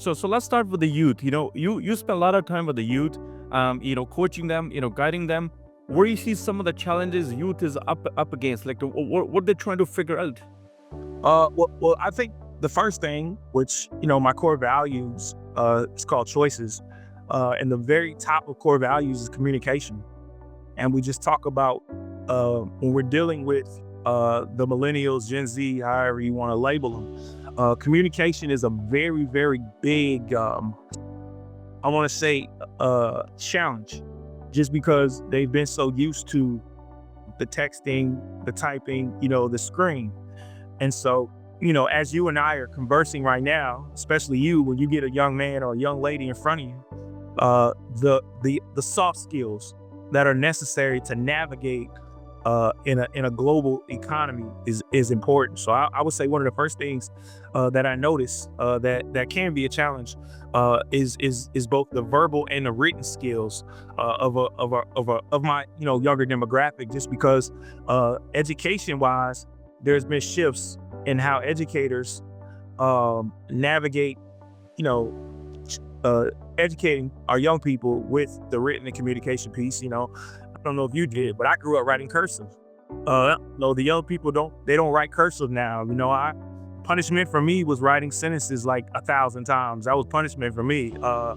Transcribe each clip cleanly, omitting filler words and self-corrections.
So let's start with the youth. You spend a lot of time with the youth, coaching them, guiding them. Where you see some of the challenges youth is up against, like what they're trying to figure out. Well, I think the first thing, which my core values, it's called choices, and the very top of core values is communication. And we just talk about when we're dealing with the millennials, Gen Z, however you want to label them. Communication is a very, very big, I want to say, challenge, just because they've been so used to the texting, the typing, the screen. And so, as you and I are conversing right now, especially you, when you get a young man or a young lady in front of you, the soft skills that are necessary to navigate in a global economy is important. So I would say one of the first things that I notice that can be a challenge is both the verbal and the written skills of my younger demographic. Just because education wise, there's been shifts in how educators navigate, educating our young people with the written and communication piece. I don't know if you did, but I grew up writing cursive. No, the young people don't write cursive now. Punishment for me was writing sentences like 1,000 times. That was punishment for me. Yeah.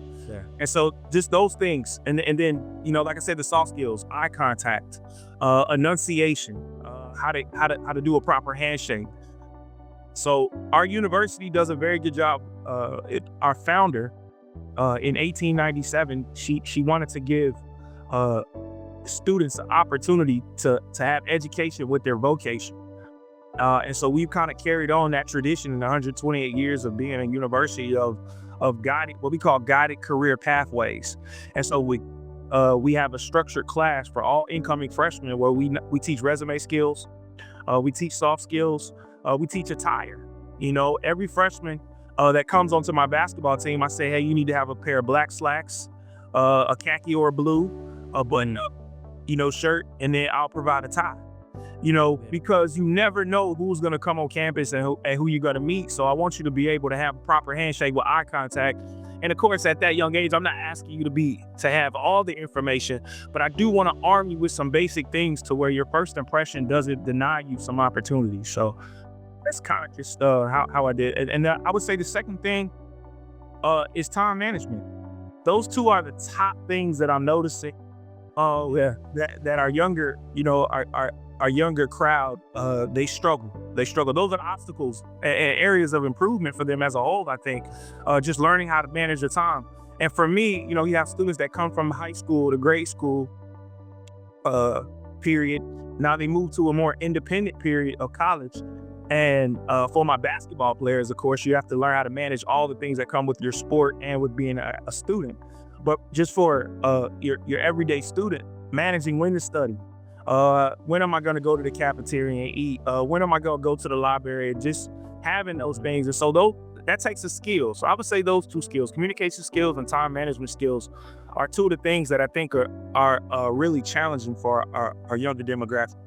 And so just those things, and then like I said, the soft skills, eye contact, enunciation, how to do a proper handshake. So our university does a very good job. Our founder, in 1897, she wanted to give students an opportunity to have education with their vocation. And so we've kind of carried on that tradition in 128 years of being a university of guided, what we call guided career pathways. And so we have a structured class for all incoming freshmen where we teach resume skills, we teach soft skills, we teach attire. Every freshman that comes onto my basketball team, I say, hey, you need to have a pair of black slacks, a khaki or blue, a button-up, shirt, and then I'll provide a tie. Because you never know who's going to come on campus and who you're going to meet. So I want you to be able to have a proper handshake with eye contact. And of course, at that young age, I'm not asking you to have all the information, but I do want to arm you with some basic things to where your first impression doesn't deny you some opportunities. So that's kind of just how I did. And I would say the second thing is time management. Those two are the top things that I'm noticing. Oh yeah, that our younger, our younger crowd, they struggle. Those are obstacles and areas of improvement for them as a whole. I think just learning how to manage their time. And for me, you have students that come from high school to grade school period. Now they move to a more independent period of college. And for my basketball players, of course, you have to learn how to manage all the things that come with your sport and with being a student. But just for your everyday student, managing when to study, when am I going to go to the cafeteria and eat, when am I going to go to the library, just having those things. And so that takes a skill. So I would say those two skills, communication skills and time management skills, are two of the things that I think are really challenging for our younger demographic.